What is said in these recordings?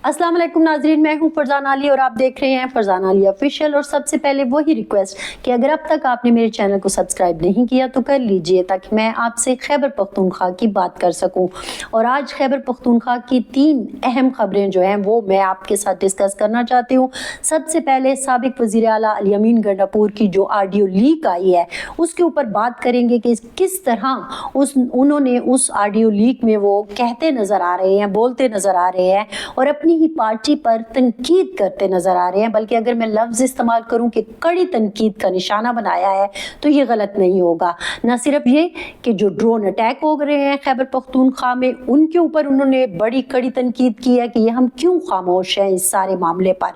अस्सलाम वालेकुम नाजरीन, मैं हूं फरजान आली और आप देख रहे हैं फरजान आली ऑफिशियल। और सबसे पहले वही रिक्वेस्ट कि अगर अब तक आपने मेरे चैनल को सब्सक्राइब नहीं किया तो कर लीजिए ताकि मैं आपसे खैबर पख्तूनख्वा की बात कर सकूं। और आज खैबर पख्तूनख्वा की 3 अहम खबरें जो हैं वो मैं आपके साथ डिस्कस करना चाहती हूँ। सबसे पहले साबिक वज़ीर आला अली अमीन गंडापुर की जो ऑडियो लीक आई है उसके ऊपर बात करेंगे कि किस तरह उन्होंने उस ऑडियो लीक में वो कहते नज़र आ रहे हैं, बोलते नज़र आ रहे हैं और अपनी ही पार्टी पर तनकीद करते नजर आ रहे हैं। बल्कि अगर मैं लफ्ज़ इस्तेमाल करूं कि कड़ी तनकीद का निशाना बनाया है तो ये गलत नहीं होगा। न सिर्फ ये कि जो ड्रोन अटैक हो रहे हैं खैबर पख्तूनख्वा में उनके ऊपर उन्होंने बड़ी कड़ी तनकीद की है कि ये हम क्यों खामोश हैं इस सारे मामले पर।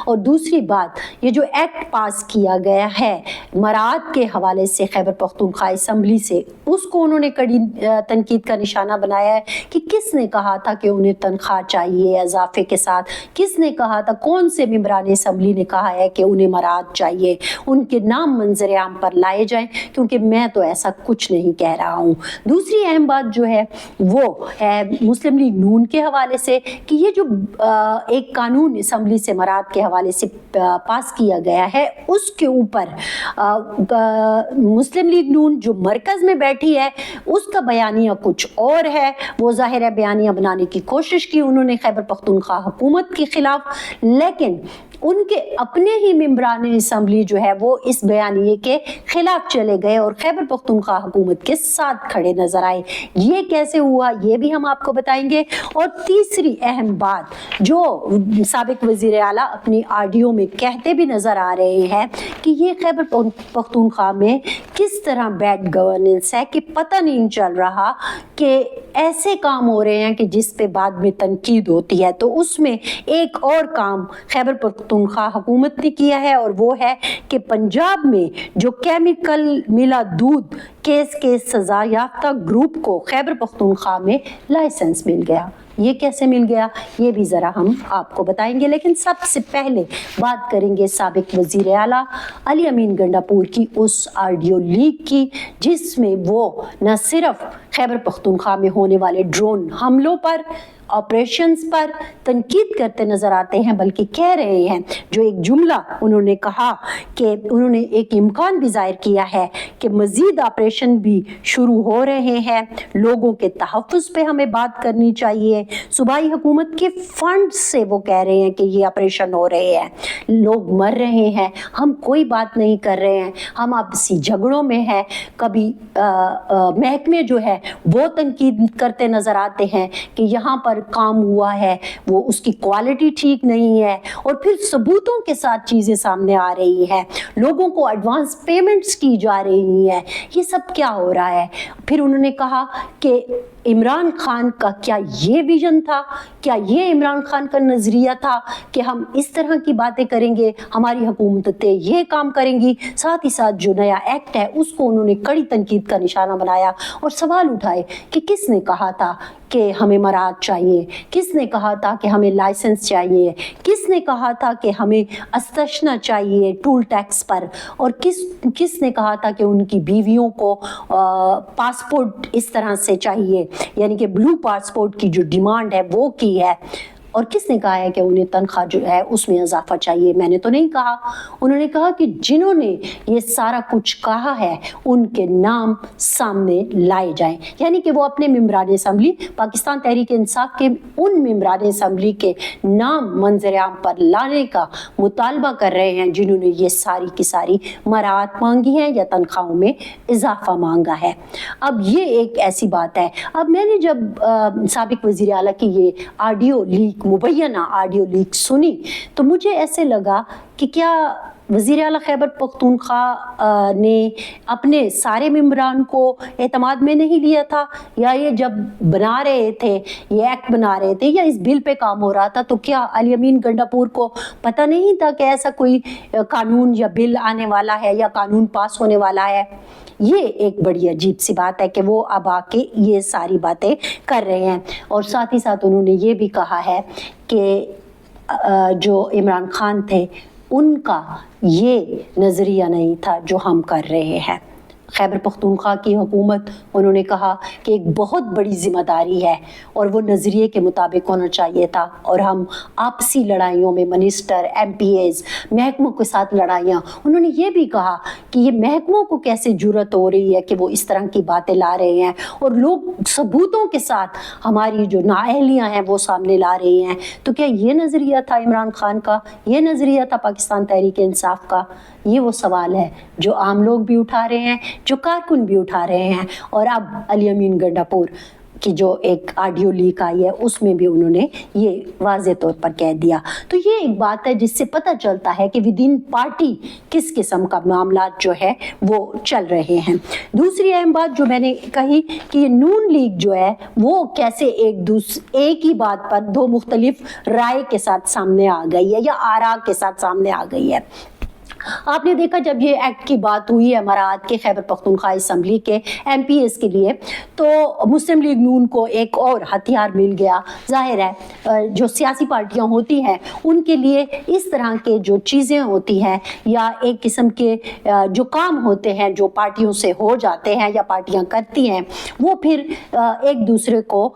और दूसरी बात, ये जो एक्ट पास किया गया है मराद के हवाले से खैबर पख्तूनख्वा असम्बली से, उसको उन्होंने कड़ी तनकीद का निशाना बनाया है कि किसने कहा था कि उन्हें तनख्वाह चाहिए इजाफे के साथ, किसने कहा था, कौन से मेंबरान असम्बली ने कहा है कि उन्हें मराद चाहिए, उनके नाम मंजर आम पर लाए जाएं, क्योंकि मैं तो ऐसा कुछ नहीं कह रहा हूँ। दूसरी अहम बात जो है वो है मुस्लिम लीग नून के हवाले से कि ये जो एक कानून असम्बली से मराद के हवाले से पास किया गया है उसके ऊपर मुस्लिम लीग नून जो मरकज़ में बैठी है उसका बयानिया कुछ और है। वो ज़ाहिर है बयानिया बनाने की कोशिश की उन्होंने खैबर पख्तूनख्वा हुकूमत के खिलाफ, लेकिन उनके अपने ही मेंबरान असम्बली जो है वो इस बयानिए के खिलाफ चले गए और खैबर पख्तूनख्वा हुकूमत के साथ खड़े नजर आए। ये कैसे हुआ ये भी हम आपको बताएंगे। और तीसरी अहम बात जो साबिक वज़ीर आला अपनी ऑडियो में कहते भी नजर आ रहे हैं कि ये खैबर पख्तूनख्वा में किस तरह बैड गवर्नेंस है कि पता नहीं चल रहा कि ऐसे काम हो रहे हैं कि जिस पे बाद में तनकीद होती है। तो उसमें एक और काम खैबर पख्तूनख्वा हुकूमत ने किया है और वो है कि पंजाब में जो केमिकल मिला दूध केस के सजा याफ्ता ग्रुप को खैबर पख्तूनख्वा में लाइसेंस मिल गया। ये कैसे मिल गया ये भी ज़रा हम आपको बताएंगे, लेकिन सबसे पहले बात करेंगे साबिक वज़ीर आला अली अमीन गंडापुर की उस ऑडियो लीक की जिसमें वो न सिर्फ खैबर पख्तूनख्वा में होने वाले ड्रोन हमलों पर, ऑपरेशंस पर तनकीद करते नजर आते हैं, बल्कि कह रहे हैं जो एक जुमला उन्होंने कहा कि उन्होंने एक इम्कान भी जाहिर किया है कि मज़ीद ऑपरेशन भी शुरू हो रहे हैं, लोगों के तहफ़्फ़ुज़ पे हमें बात करनी चाहिए। सूबाई हुकूमत के फंड से वो कह रहे हैं कि ये ऑपरेशन हो रहे हैं, लोग मर रहे हैं, हम कोई बात नहीं कर रहे हैं, हम आपसी झगड़ों में हैं। कभी महकमे जो है वो तनकीद करते नजर आते हैं कि यहाँ पर काम हुआ है वो उसकी क्वालिटी ठीक नहीं है, और फिर सबूतों के साथ चीजें सामने आ रही है, लोगों को एडवांस पेमेंट्स की जा रही है। ये सब क्या हो रहा है? फिर उन्होंने कहा कि इमरान खान का क्या ये विजन था, क्या ये इमरान खान का नजरिया था कि हम इस तरह की बातें करेंगे, हमारी हुकूमतें ये काम करेंगी। साथ ही साथ जो नया एक्ट है उसको उन्होंने कड़ी तनकीद का निशाना बनाया और सवाल उठाए कि किसने कहा था कि हमें मराद चाहिए, किसने कहा था कि हमें लाइसेंस चाहिए, किसने कहा था कि हमें अस्तशना चाहिए टूल टैक्स पर, और किसने कहा था कि उनकी बीवियों को पासपोर्ट इस तरह से चाहिए, यानी कि ब्लू पासपोर्ट की जो डिमांड है वो की है, और किसने कहा है कि उन्हें तनख्वाह जो है उसमें इजाफा चाहिए। मैंने तो नहीं कहा। उन्होंने कहा कि जिन्होंने ये सारा कुछ कहा है उनके नाम सामने लाए जाएं, यानी कि वो अपने मेंबरान असम्बली पाकिस्तान तहरीक इंसाफ के उन मेंबरान असम्बली के नाम मंजर आम पर लाने का मुतालबा कर रहे हैं जिन्होंने ये सारी की सारी मराहत मांगी हैं या तनख्वाहों में इजाफा मांगा है। अब ये एक ऐसी बात है। अब मैंने जब साबिक वज़ीर आला की ये ऑडियो लीक मुबैना ऑडियो लीक सुनी तो मुझे ऐसे लगा कि क्या वज़ीर आला खैबर पख्तूनख्वा ने अपने सारे मेंबरान को एतमाद में नहीं लिया था, या ये जब बना रहे थे, ये एक्ट बना रहे थे या इस बिल पे काम हो रहा था, तो क्या अली अमीन गंडापुर को पता नहीं था कि ऐसा कोई कानून या बिल आने वाला है या कानून पास होने वाला है? ये एक बड़ी अजीब सी बात है कि वो अब आके ये सारी बातें कर रहे हैं। और साथ ही साथ उन्होंने ये भी कहा है कि जो इमरान खान थे उनका ये नज़रिया नहीं था जो हम कर रहे हैं। خیبر پختونخوا کی حکومت انہوں نے کہا کہ ایک بہت بڑی ذمہ داری ہے اور وہ نظریے کے مطابق ہونا چاہیے تھا، اور ہم آپسی لڑائیوں میں منسٹر، ایم پی ایز، محکموں کے ساتھ لڑائیاں، انہوں نے یہ بھی کہا کہ یہ محکموں کو کیسے جرأت ہو رہی ہے کہ وہ اس طرح کی باتیں لا رہے ہیں اور لوگ ثبوتوں کے ساتھ ہماری جو نااہلیاں ہیں وہ سامنے لا رہے ہیں۔ تو کیا یہ نظریہ تھا عمران خان کا؟ یہ نظریہ تھا پاکستان تحریک انصاف کا؟ یہ وہ سوال ہے جو عام لوگ بھی اٹھا رہے ہیں، جو کارکن بھی اٹھا رہے ہیں، اور اب علی امین گنڈاپور کی جو ایک آڈیو لیک آئی ہے اس میں بھی انہوں نے یہ واضح طور پر کہہ دیا۔ تو یہ ایک بات ہے جس سے پتہ چلتا ہے کہ ودین پارٹی کس قسم کا معاملات جو ہے وہ چل رہے ہیں۔ دوسری اہم بات جو میں نے کہی کہ یہ نون لیگ جو ہے وہ کیسے ایک ہی بات پر دو مختلف رائے کے ساتھ سامنے آ گئی ہے یا آراء کے ساتھ سامنے آ گئی ہے۔ آپ نے دیکھا جب یہ ایکٹ کی بات ہوئی ہے مراعات کے خیبر پختونخوا اسمبلی کے ایم پی ایس کے لیے، تو مسلم لیگ نون کو ایک اور ہتھیار مل گیا۔ ظاہر ہے جو سیاسی پارٹیاں ہوتی ہیں ان کے لیے اس طرح کے جو چیزیں ہوتی ہیں یا ایک قسم کے جو کام ہوتے ہیں جو پارٹیوں سے ہو جاتے ہیں یا پارٹیاں کرتی ہیں، وہ پھر ایک دوسرے کو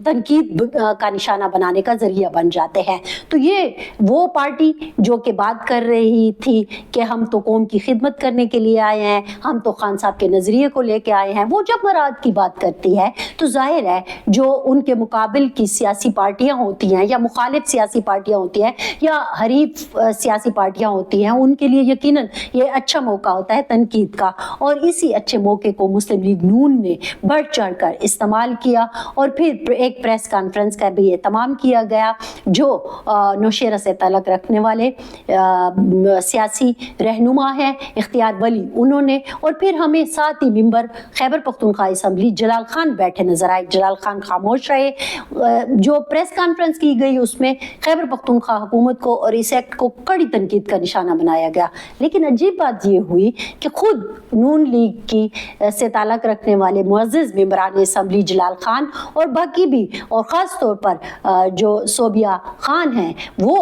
تنقید کا نشانہ بنانے کا ذریعہ بن جاتے ہیں۔ تو یہ وہ پارٹی جو کہ بات کر رہی تھی کہ ہم تو قوم کی خدمت کرنے کے لیے آئے ہیں، ہم تو خان صاحب کے نظریے کو لے کے آئے ہیں، وہ جب مراعات کی بات کرتی ہے تو ظاہر ہے جو ان کے مقابل کی سیاسی پارٹیاں ہوتی ہیں یا مخالف سیاسی پارٹیاں ہوتی ہیں یا حریف سیاسی پارٹیاں ہوتی ہیں، ان کے لیے یقیناً یہ اچھا موقع ہوتا ہے تنقید کا، اور اسی اچھے موقع کو مسلم لیگ نون نے بڑھ چڑھ کر استعمال کیا، اور پھر ایک پریس کانفرنس کا بھی اہتمام کیا گیا جو نوشیرہ سے تعلق رکھنے والے سیاسی رہنما ہے اختیار ولی انہوں نے، اور پھر ہمیں ساتھ ہی ممبر خیبر پختونخوا اسمبلی جلال خان بیٹھے نظر آئے۔ جلال خان خاموش رہے۔ جو پریس کانفرنس کی گئی اس میں خیبر پختونخوا حکومت کو اور اس ایکٹ کو کڑی تنقید کا نشانہ بنایا گیا، لیکن عجیب بات یہ ہوئی کہ خود نون لیگ کی سے تعلق رکھنے والے معزز ممبران اسمبلی جلال خان اور باقی بھی، اور خاص طور پر جو صوبیہ خان ہیں، وہ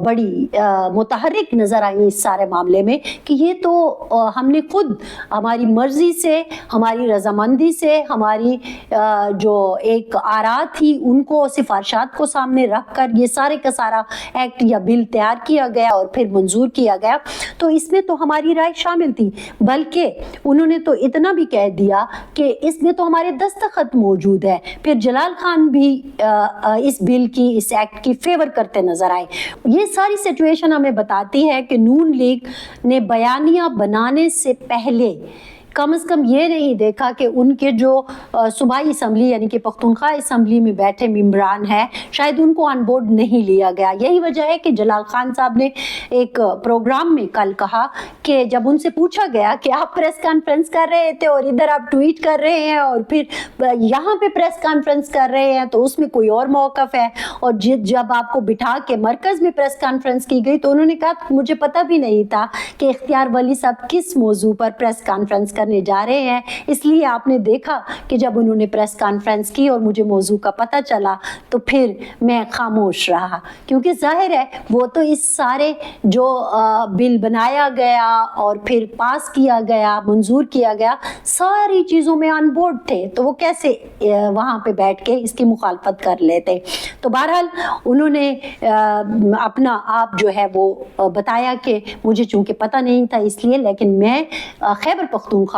بڑی متحرک نظر آئی اس سارے معاملے میں کہ یہ تو ہم نے خود ہماری مرضی سے، ہماری رضامندی سے، ہماری جو ایک آراء تھی ان کو، سفارشات کو سامنے رکھ کر یہ سارے کا سارا ایکٹ یا بل تیار کیا گیا اور پھر منظور کیا گیا، تو اس میں تو ہماری رائے شامل تھی، بلکہ انہوں نے تو اتنا بھی کہہ دیا کہ اس میں تو ہمارے دستخط موجود ہے۔ پھر جلال خان بھی اس بل کی، اس ایکٹ کی فیور کرتے نظر آئے۔ یہ ساری سچویشن ہمیں بتاتی ہے کہ نون لیگ نے بیانیہ بنانے سے پہلے کم از کم یہ نہیں دیکھا کہ ان کے جو صوبائی اسمبلی یعنی کہ پختونخوا اسمبلی میں بیٹھے ممبران ہیں شاید ان کو آن بورڈ نہیں لیا گیا۔ یہی وجہ ہے کہ جلال خان صاحب نے ایک پروگرام میں کل کہا کہ جب ان سے پوچھا گیا کہ آپ پریس کانفرنس کر رہے تھے اور ادھر آپ ٹویٹ کر رہے ہیں اور پھر یہاں پہ پریس کانفرنس کر رہے ہیں تو اس میں کوئی اور موقف ہے، اور جب آپ کو بٹھا کے مرکز میں پریس کانفرنس کی گئی تو انہوں نے کہا مجھے پتہ بھی نہیں تھا کہ اختیار ولی صاحب کس موضوع پر پریس کانفرنس کرنے جا رہے ہیں، اس لیے آپ نے دیکھا کہ جب انہوں نے پریس کانفرنس کی اور مجھے موضوع کا پتہ چلا تو پھر میں خاموش رہا، کیونکہ ظاہر ہے وہ تو اس سارے جو بل بنایا گیا اور پھر پاس کیا گیا، منظور کیا گیا، ساری چیزوں میں آن بورڈ تھے، تو وہ کیسے وہاں پہ بیٹھ کے اس کی مخالفت کر لیتے۔ تو بہرحال انہوں نے اپنا آپ جو ہے وہ بتایا کہ مجھے چونکہ پتہ نہیں تھا اس لیے، لیکن میں خیبر پختونخوا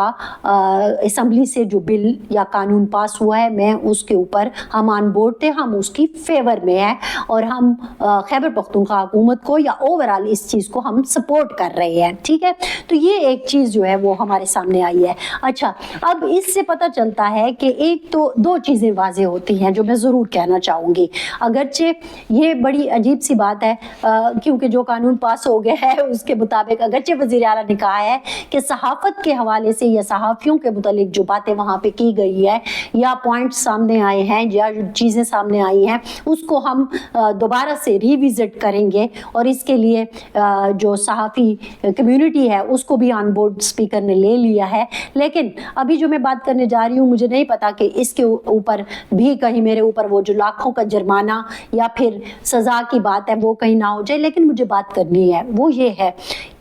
اسمبلی سے جو بل یا قانون پاس ہوا ہے میں اس کے اوپر ہم آن بورڈ تھے، ہم اس کی فیور میں ہیں اور ہم خیبر پختونخوا حکومت کو یا اوورال اس چیز کو ہم سپورٹ کر رہے ہیں، ٹھیک ہے۔ تو یہ ایک چیز جو ہے وہ ہمارے سامنے آئی ہے۔ اچھا، اب اس سے پتہ چلتا ہے کہ ایک تو دو چیزیں واضح ہوتی ہیں جو میں ضرور کہنا چاہوں گی، اگرچہ یہ بڑی عجیب سی بات ہے کیونکہ جو قانون پاس ہو گیا ہے اس کے مطابق اگرچہ وزیر اعلیٰ نے کہا ہے کہ صحافت کے حوالے سے یا صحافیوں کے متعلق جو باتیں وہاں پہ کی گئی ہے یا پوائنٹ سامنے آئے ہیں یا چیزیں سامنے آئی ہیں اس کو ہم دوبارہ سے ریوزٹ کریں گے، اور اس کے لیے جو صحافی کمیونٹی ہے اس کو بھی آن بورڈ اسپیکر نے لے لیا ہے۔ لیکن ابھی جو میں بات کرنے جا رہی ہوں مجھے نہیں پتا کہ اس کے اوپر بھی کہیں میرے اوپر وہ جو لاکھوں کا جرمانہ یا پھر سزا کی بات ہے وہ کہیں نہ ہو جائے، لیکن مجھے بات کرنی ہے وہ یہ ہے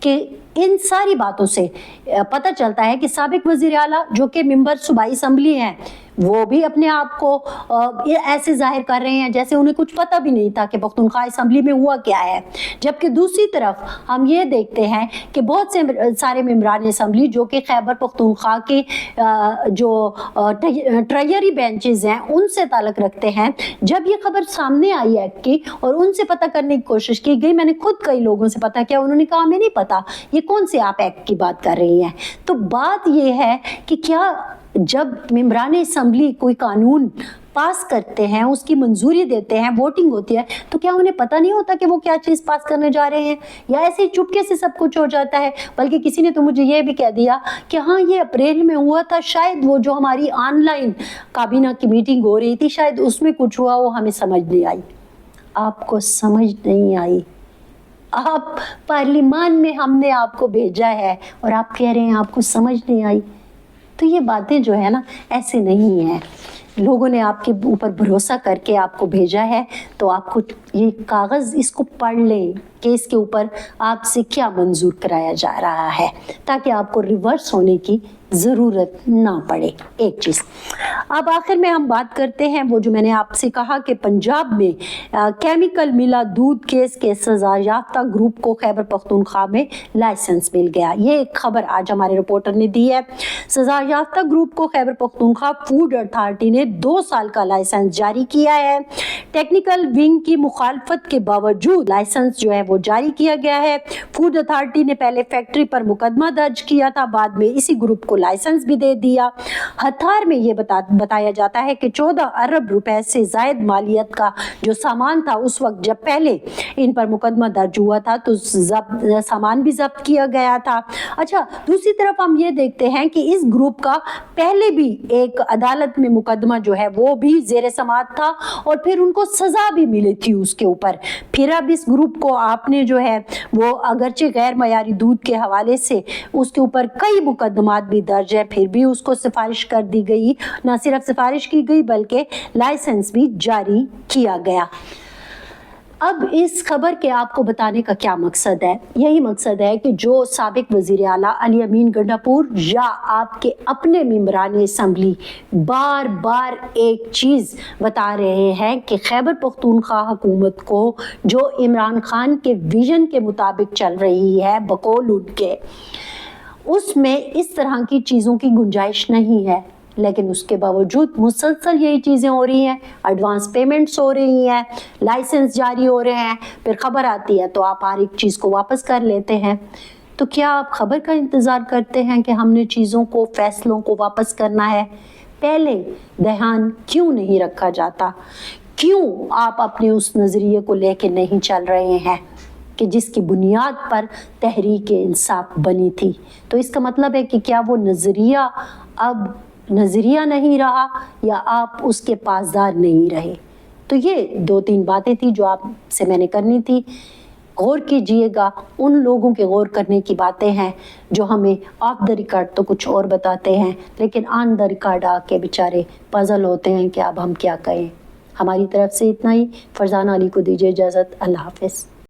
کہ इन सारी बातों से पता चलता है कि साबिक वज़ीर आला जो कि मेंबर सूबाई असम्बली हैं, वो भी अपने आप को ऐसे जाहिर कर रहे हैं जैसे उन्हें कुछ पता भी नहीं था कि पख्तूनख्वा असम्बली में हुआ क्या है। जबकि दूसरी तरफ हम ये देखते हैं कि बहुत से सारे मेंबरान असम्बली जो कि खैबर पख्तूनख्वा के जो ट्रायरी बेंचेस हैं उनसे ताल्लुक़ रखते हैं, जब ये खबर सामने आई एक्ट की और उनसे पता करने की कोशिश की गई, मैंने खुद कई लोगों से पता किया, उन्होंने कहा हमें नहीं पता ये कौन से आप एक्ट की बात कर रही हैं। तो बात ये है कि क्या जब मेंबरान असम्बली कोई कानून पास करते हैं, उसकी मंजूरी देते हैं, वोटिंग होती है, तो क्या उन्हें पता नहीं होता कि वो क्या चीज़ पास करने जा रहे हैं, या ऐसे ही चुपके से सब कुछ हो जाता है। बल्कि किसी ने तो मुझे ये भी कह दिया कि हाँ ये अप्रैल में हुआ था, शायद वो जो हमारी ऑनलाइन काबीना की मीटिंग हो रही थी शायद उसमें कुछ हुआ, वो हमें समझ नहीं आई। आपको समझ नहीं आई, आप पार्लियामान में हमने आपको भेजा है और आप कह रहे हैं आपको समझ नहीं आई। तो ये बातें जो है ना ऐसे नहीं है। लोगों ने आपके ऊपर भरोसा करके आपको भेजा है, तो आपको ये कागज़ इसको पढ़ लें कि इसके ऊपर आपसे क्या मंजूर कराया जा रहा है, ताकि आपको रिवर्स होने की ज़रूरत ना पड़े। एक चीज़ अब आखिर में हम बात करते हैं वो जो मैंने आपसे कहा कि पंजाब में केमिकल मिला दूध केस के सज़ा याफ्ता ग्रुप को खैबर पख्तूनख्वा में लाइसेंस मिल गया। ये एक खबर आज हमारे रिपोर्टर ने दी है। सज़ा याफ्ता ग्रुप को खैबर पख्तूनख्वा फूड अथॉरिटी ने 2 साल का लाइसेंस जारी किया है। टेक्निकल विंग की मुखालफत के बावजूद लाइसेंस जो है वो जारी किया गया है। फूड अथॉरिटी ने पहले फैक्ट्री पर मुकदमा दर्ज किया था, बाद में इसी ग्रुप को लाइसेंस भी दे दिया। हथार में ये बताया जाता है कि 14 अरब रुपए से जायद मालियत का जो सामान था, उस वक्त जब पहले इन पर मुकदमा दर्ज हुआ था तो सामान भी जब्त किया गया था। अच्छा, दूसरी तरफ हम ये देखते हैं कि इस ग्रुप का पहले भी एक अदालत में मुकदमा जो है वो भी जेर समाअत था और फिर उनको सजा भी मिली थी उसके ऊपर। फिर अब इस ग्रुप को आपने जो है वो अगरचे गैर मयारी दूध के हवाले से उसके ऊपर कई मुकदमात भी दर्ज है, फिर भी उसको सिफारिश कर दी गई। न सिर्फ सिफारिश की गई बल्कि लाइसेंस भी जारी किया गया। अब इस खबर के आपको बताने का क्या मकसद है? यही मकसद है कि जो साबिक वज़ीर आला अली अमीन गंडापुर या आपके अपने मेंबरान असम्बली बार बार एक चीज़ बता रहे हैं कि खैबर पख्तूनख्वा हुकूमत को जो इमरान खान के विजन के मुताबिक चल रही है बकौल उनके, उसमें इस तरह की चीज़ों की गुंजाइश नहीं है, लेकिन उसके बावजूद मुसलसल यही चीज़ें हो रही हैं। एडवांस पेमेंट्स हो रही हैं, लाइसेंस जारी हो रहे हैं, फिर खबर आती है तो आप हर एक चीज़ को वापस कर लेते हैं। तो क्या आप खबर का इंतज़ार करते हैं कि हमने चीज़ों को, फैसलों को वापस करना है? पहले ध्यान क्यों नहीं रखा जाता? क्यों आप अपने उस नज़रिए को लेके नहीं चल रहे हैं कि जिसकी बुनियाद पर तहरीक इंसाफ बनी थी? तो इसका मतलब है कि क्या वो नज़रिया अब नज़रिया नहीं रहा या आप उसके पासदार नहीं रहे? तो ये 2-3 बातें थी जो आपसे मैंने करनी थी। गौर कीजिएगा, उन लोगों के गौर करने की बातें हैं जो हमें ऑफ द रिकॉर्ड तो कुछ और बताते हैं, लेकिन ऑन द रिकॉर्ड आके बेचारे पजल होते हैं कि अब हम क्या कहें। हमारी तरफ से इतना ही। फरजाना अली को दीजिए इजाज़त। अल्लाह हाफ़िज़।